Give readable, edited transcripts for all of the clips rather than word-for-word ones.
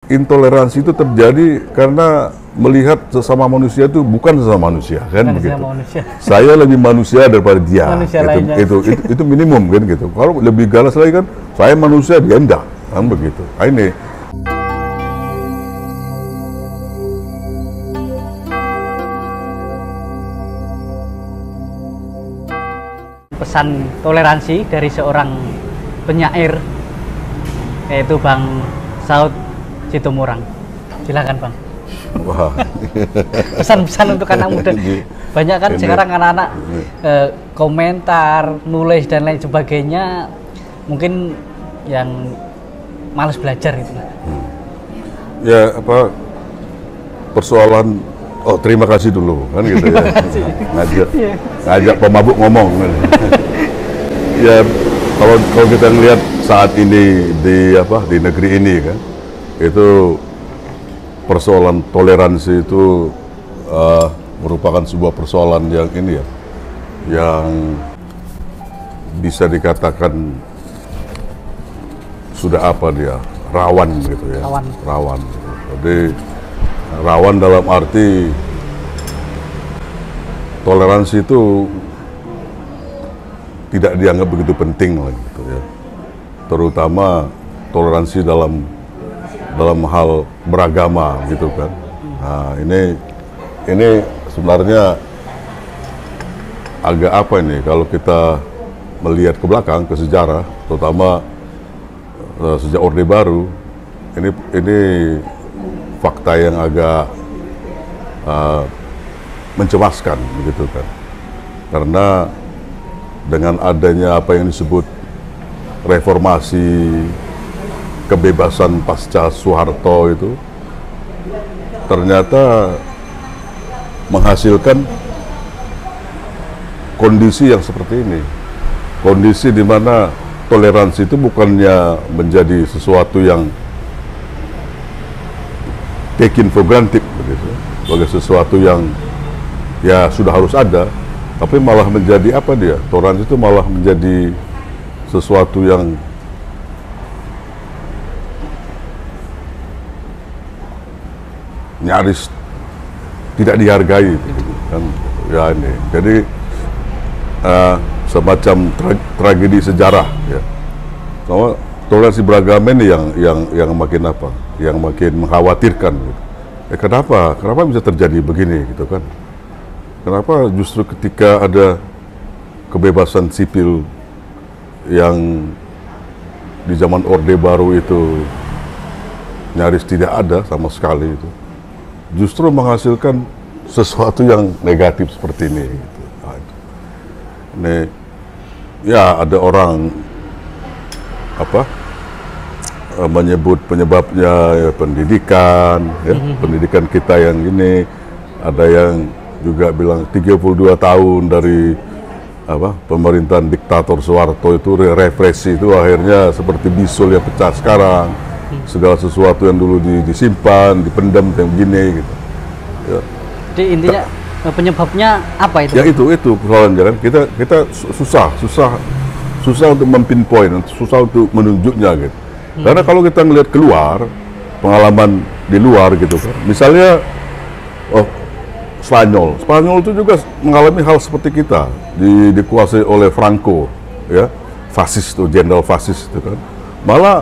intoleransi itu terjadi karena melihat sesama manusia itu bukan sesama manusia, kan Bukan begitu. sesama manusia. Saya lebih manusia daripada dia. Manusia lainnya. Itu minimum kan gitu. Kalau lebih galas lagi kan, saya manusia dia enggak, kan begitu. Nah, ini Pesan toleransi dari seorang penyair yaitu Bang Saud Situmorang. Silakan Bang. wah. Pesan-pesan untuk anak muda. Banyak kan Ini. sekarang anak-anak komentar, nulis dan lain sebagainya, mungkin yang malas belajar gitu. Ya apa persoalan terima kasih dulu kan gitu ya. ngajak pemabuk ngomong kan. Ya kalau kita lihat saat ini di negeri ini kan, itu persoalan toleransi itu merupakan sebuah persoalan yang ini ya, yang bisa dikatakan sudah rawan gitu ya. Rawan. Jadi rawan dalam arti toleransi itu tidak dianggap begitu penting lah gitu ya. Terutama toleransi dalam hal beragama gitu kan. Nah, ini sebenarnya agak apa ini kalau kita melihat ke belakang, ke sejarah, terutama sejak Orde Baru, ini fakta yang agak mencemaskan begitu kan. Karena dengan adanya apa yang disebut reformasi, kebebasan pasca Soeharto itu ternyata menghasilkan kondisi yang seperti ini. Kondisi di mana toleransi itu bukannya menjadi sesuatu yang taken for granted begitu, sebagai sesuatu yang ya sudah harus ada, tapi malah menjadi toleransi itu malah menjadi sesuatu yang nyaris tidak dihargai kan ya ini. Jadi semacam tragedi sejarah ya. Sama toleransi beragama ini yang makin yang makin mengkhawatirkan gitu. Kenapa bisa terjadi begini gitu kan? Kenapa justru ketika ada kebebasan sipil yang di zaman Orde Baru itu nyaris tidak ada sama sekali itu, justru menghasilkan sesuatu yang negatif seperti ini gitu. Ini ya ada orang menyebut penyebabnya ya, pendidikan ya, pendidikan kita yang ini, ada yang juga bilang 32 tahun dari pemerintahan diktator Soeharto itu represi itu akhirnya seperti bisul yang pecah sekarang. Segala sesuatu yang dulu disimpan, dipendam kayak begini gitu. Ya. Jadi intinya penyebabnya apa itu? Ya itu persoalannya kan. Kita susah untuk mempinpoint, susah untuk menunjuknya gitu. Karena kalau kita ngelihat keluar, pengalaman di luar gitu kan. Misalnya Spanyol itu juga mengalami hal seperti kita, dikuasai oleh Franco ya, fasis tuh, jenderal fasis itu kan. Malah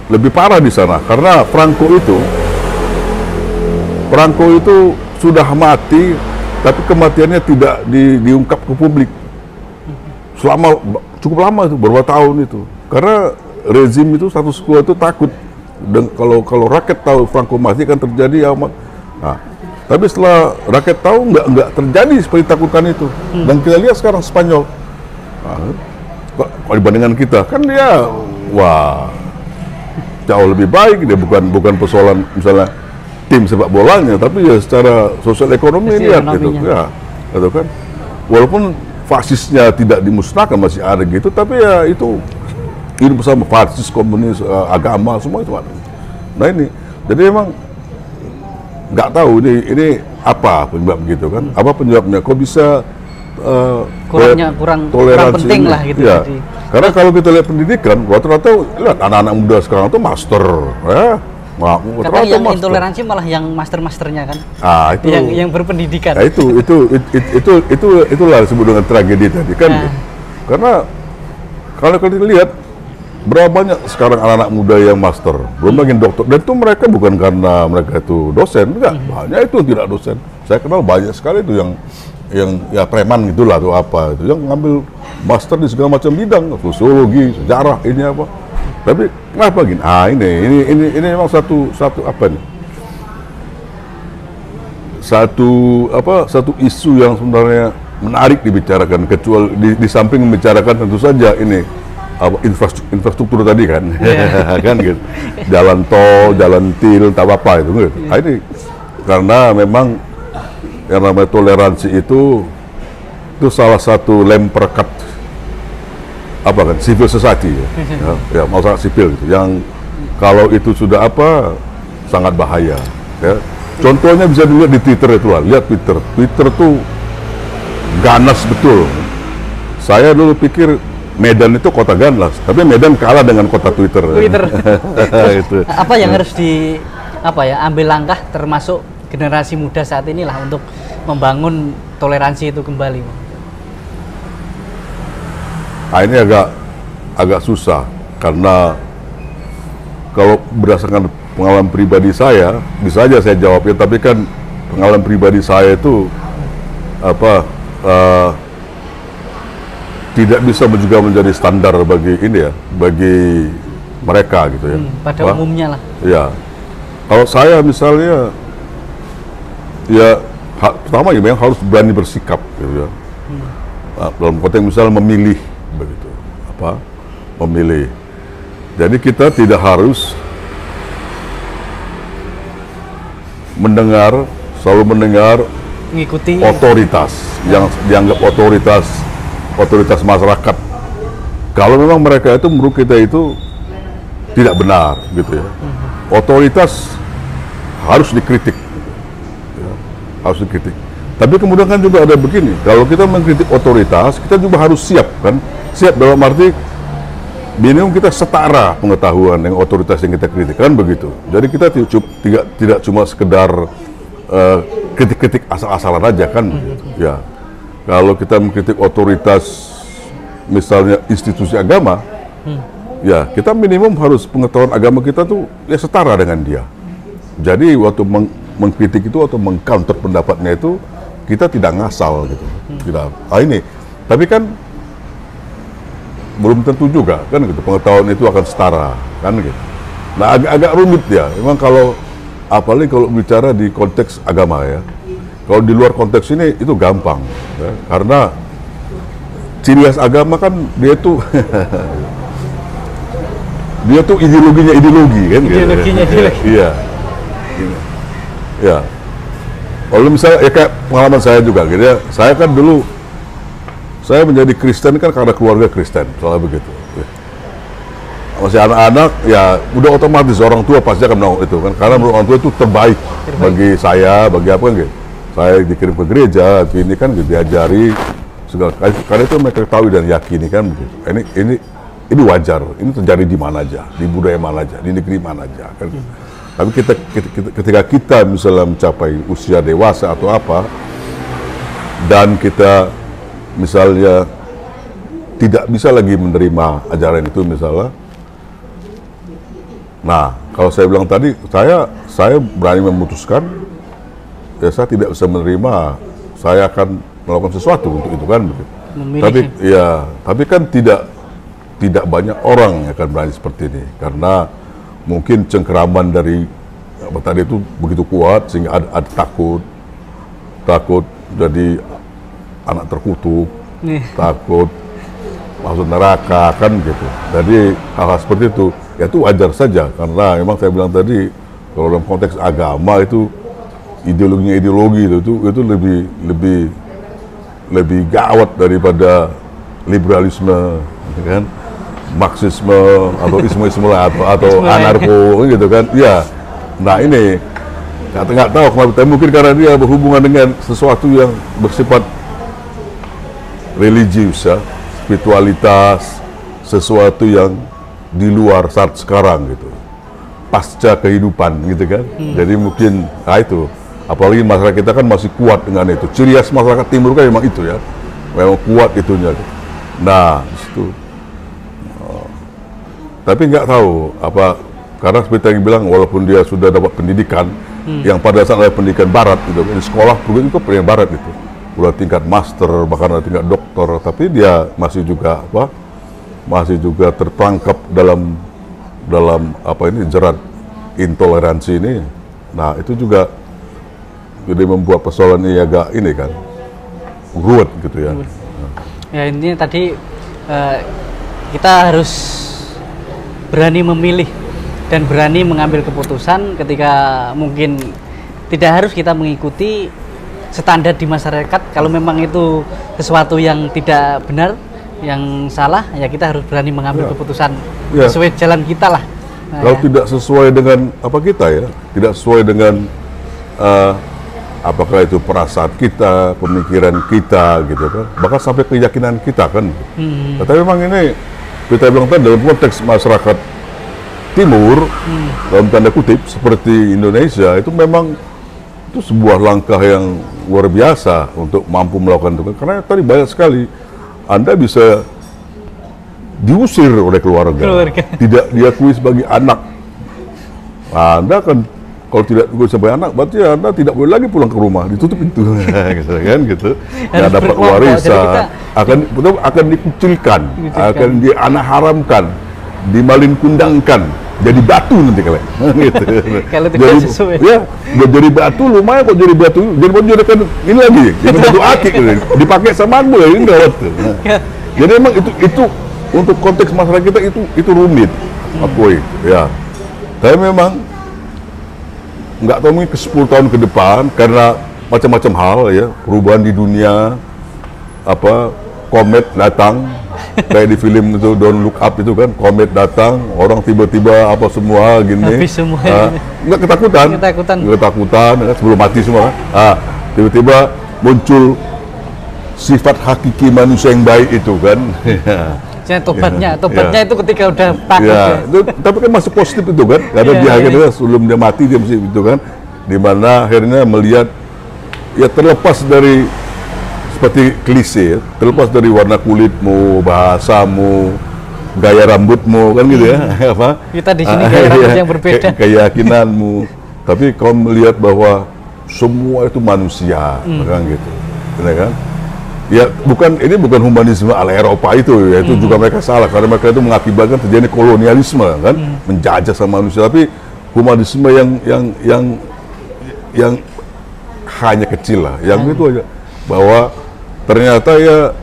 lebih parah di sana karena Franco itu sudah mati, tapi kematiannya tidak diungkap ke publik selama cukup lama itu, beberapa tahun itu, karena rezim itu, status quo itu takut dan kalau rakyat tahu Franco mati akan terjadi amat. Nah, tapi setelah rakyat tahu nggak terjadi seperti takutkan itu. Dan kita lihat sekarang Spanyol, kalau dibandingkan kita kan dia jauh lebih baik. Dia bukan persoalan misalnya tim sepak bolanya, tapi ya secara sosial ekonomi lihat gitu ya, gitu kan. Walaupun fasisnya tidak dimusnahkan, masih ada gitu, tapi ya itu hidup bersama fasis, komunis, agama semua itu ada. Nah ini, jadi emang nggak tahu ini apa penyebab gitu kan? Apa penyebabnya? Kok bisa kurang penting lah gitu. Ya. Karena kalau kita lihat pendidikan, rata-rata lihat anak-anak muda sekarang tuh master, ya, Nah, Kadang yang intoleransi malah yang masternya kan, itu yang berpendidikan. Nah, itulah disebut dengan tragedi tadi kan. Karena kalau kita lihat berapa banyak sekarang anak-anak muda yang master, belum lagi dokter, dan itu mereka bukan karena mereka itu dosen, enggak, banyak itu tidak dosen. Saya kenal banyak sekali itu yang ya preman gitulah atau apa itu yang ngambil master di segala macam bidang, sosiologi, sejarah, ini apa. Tapi kenapa gini? Ini memang satu apa nih? Satu isu yang sebenarnya menarik dibicarakan, kecuali di samping membicarakan tentu saja ini infrastruktur tadi kan, kan gitu. Jalan tol, jalan til, tak apa itu gitu. Ini karena memang yang namanya toleransi itu salah satu lem perekat apa kan civil society ya masyarakat sipil gitu, yang kalau itu sudah sangat bahaya ya. Contohnya bisa dilihat di Twitter itu lah, lihat Twitter tuh ganas betul. Saya dulu pikir Medan itu kota ganas, tapi Medan kalah dengan kota Twitter. Itu. Apa yang harus ambil langkah termasuk generasi muda saat inilah untuk membangun toleransi itu kembali? Ini agak susah karena kalau berdasarkan pengalaman pribadi saya, bisa aja saya jawabnya, tapi kan pengalaman pribadi saya itu tidak bisa juga menjadi standar bagi bagi mereka gitu ya. Pada umumnya lah. Ya, kalau saya misalnya ya pertama ya memang harus berani bersikap gitu ya. Dalam konteks misalnya memilih begitu memilih. Jadi kita tidak harus selalu mendengar mengikuti otoritas yang dianggap otoritas masyarakat. Kalau memang mereka itu menurut kita itu tidak benar gitu ya. Otoritas harus dikritik. Harus dikritik. Tapi kemudian kan juga ada begini, kalau kita mengkritik otoritas, kita juga harus siap kan? Siap dalam arti minimum kita setara pengetahuan dengan otoritas yang kita kritik kan begitu. Jadi kita tidak cuma sekedar kritik-kritik asal-asalan aja kan. Ya, kalau kita mengkritik otoritas misalnya institusi agama, ya kita minimum harus pengetahuan agama kita tuh ya setara dengan dia. Jadi waktu mengkritik itu atau mengcounter pendapatnya itu kita tidak ngasal gitu. Ini, tapi kan belum tentu juga kan gitu, pengetahuan itu akan setara kan gitu. Nah agak rumit ya, memang kalau apalagi kalau bicara di konteks agama ya. Kalau di luar konteks ini itu gampang ya, karena ciri khas agama kan dia tuh ideologi kan ideologi. Iya. Ya. Kalau misalnya ya kayak pengalaman saya juga gitu ya. Saya kan dulu saya menjadi Kristen kan karena keluarga Kristen, soalnya begitu. Masih anak-anak ya udah otomatis orang tua pasti akan menolak itu kan, karena menurut orang tua itu terbaik bagi saya, bagi apa kan gitu. Saya dikirim ke gereja, ini kan gitu, diajari segala, karena itu mereka tahu dan yakini kan begitu. Ini wajar, ini terjadi di mana aja, di budaya mana aja, di negeri mana aja kan. Tapi ketika kita misalnya mencapai usia dewasa atau apa, dan kita misalnya tidak bisa lagi menerima ajaran itu misalnya, nah kalau saya bilang tadi, saya berani memutuskan, ya saya tidak bisa menerima, saya akan melakukan sesuatu untuk itu kan begitu. Tapi kan tidak banyak orang yang akan berani seperti ini, karena mungkin cengkeraman dari apa tadi itu begitu kuat sehingga ada takut jadi anak terkutuk, takut masuk neraka kan gitu. Jadi hal-hal seperti itu ya itu wajar saja, karena memang saya bilang tadi kalau dalam konteks agama itu ideologi itu lebih gawat daripada liberalisme kan, Marxisme atau isme atau anarko gitu kan. Ya, nah ini nggak tahu kenapa, mungkin karena dia berhubungan dengan sesuatu yang bersifat religius ya, spiritualitas, sesuatu yang di luar saat sekarang gitu. pasca kehidupan gitu kan. Jadi mungkin itu, apalagi masyarakat kita kan masih kuat dengan itu. Ciri khas masyarakat timur kan memang itu ya, memang kuat itunya. Nah di situ. Tapi nggak tahu apa, karena seperti yang bilang, walaupun dia sudah dapat pendidikan yang pada saat ada pendidikan barat gitu, di sekolah juga itu pendidikan barat itu, udah tingkat master bahkan ada tingkat doktor, tapi dia masih juga apa, masih juga terperangkap dalam apa ini, jerat intoleransi ini. Nah itu juga jadi membuat persoalan ini agak ini kan ruwet gitu ya. Ya intinya tadi kita harus berani memilih dan berani mengambil keputusan ketika mungkin tidak harus kita mengikuti standar di masyarakat. Kalau memang itu sesuatu yang tidak benar, yang salah, ya kita harus berani mengambil keputusan sesuai jalan kita lah. Nah, kalau tidak sesuai dengan apa kita ya, tidak sesuai dengan apakah itu perasaan kita, pemikiran kita gitu kan, bahkan sampai keyakinan kita kan. Tapi memang ini kita bilang tadi dalam konteks masyarakat timur, dalam tanda kutip seperti Indonesia, itu memang itu sebuah langkah yang luar biasa untuk mampu melakukan itu. Karena tadi banyak sekali Anda bisa diusir oleh keluarga. Tidak diakui sebagai anak. Nah, Anda kan kalau tidak diakui sebagai anak, berarti Anda tidak boleh lagi pulang ke rumah, ditutup pintu, gitu kan, gitu. Nggak dapat warisan, akan dikucilkan, akan dianak haramkan, dimalin kundangkan, jadi batu nanti kalian, gitu. Kalau tidak sesuai. Ya, jadi batu lumayan kok, jadi batu, jadi kan ini lagi, jadi batu akik, gitu. Dipakai sama aku ya, ini gawat. Jadi memang itu untuk konteks masyarakat kita itu rumit, akui, ya. Tapi memang nggak tahu mungkin ke 10 tahun ke depan karena macam-macam hal ya, perubahan di dunia, apa, komet datang kayak di film itu Don't Look Up itu kan, komet datang, orang tiba-tiba apa semua gini, habis semua, nggak ketakutan ya, sebelum mati semua kan, tiba-tiba muncul sifat hakiki manusia yang baik itu kan. Tobatnya itu ketika udah takut itu, tapi kan masih positif itu kan, karena dia akhirnya sebelum dia mati dia mesti itu kan, dimana akhirnya melihat ya terlepas dari seperti klise, terlepas dari warna kulitmu, bahasamu, gaya rambutmu kan gitu ya, apa? Kita di sini gaya rambut yang berbeda, keyakinanmu, tapi kau melihat bahwa semua itu manusia, kan gitu, kan? Ya ini bukan humanisme ala Eropa itu ya, itu juga mereka salah karena mereka itu mengakibatkan terjadi kolonialisme kan, menjajah sama manusia, tapi humanisme yang hanya kecil lah, yang itu aja, bahwa ternyata ya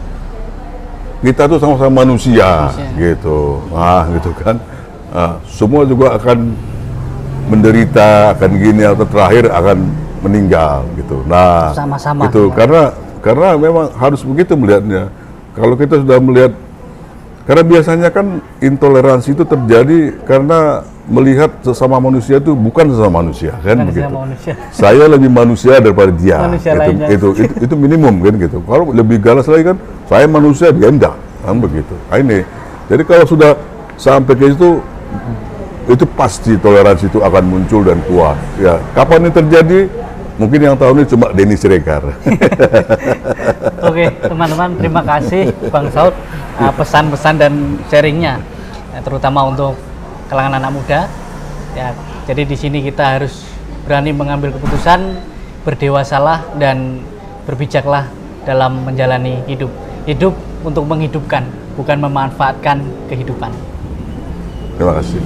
kita tuh sama-sama manusia gitu, gitu kan, semua juga akan menderita, akan gini atau terakhir akan meninggal gitu. Nah sama-sama itu karena memang harus begitu melihatnya. Kalau kita sudah melihat, karena biasanya kan intoleransi itu terjadi karena melihat sesama manusia itu bukan sesama manusia kan, begitu. Saya lebih manusia daripada dia, itu minimum kan gitu. Kalau lebih galas lagi kan, saya manusia dia enggak kan, begitu. Nah, ini jadi kalau sudah sampai ke situ, itu pasti toleransi itu akan muncul dan kuat ya. Kapan ini terjadi? Mungkin yang tahu ini cuma Denny Siregar. Oke, teman-teman, terima kasih Bang Saud pesan-pesan dan sharingnya, terutama untuk kalangan anak muda. Ya, jadi di sini kita harus berani mengambil keputusan, berdewasalah dan berbijaklah dalam menjalani hidup. Hidup untuk menghidupkan, bukan memanfaatkan kehidupan. Terima kasih.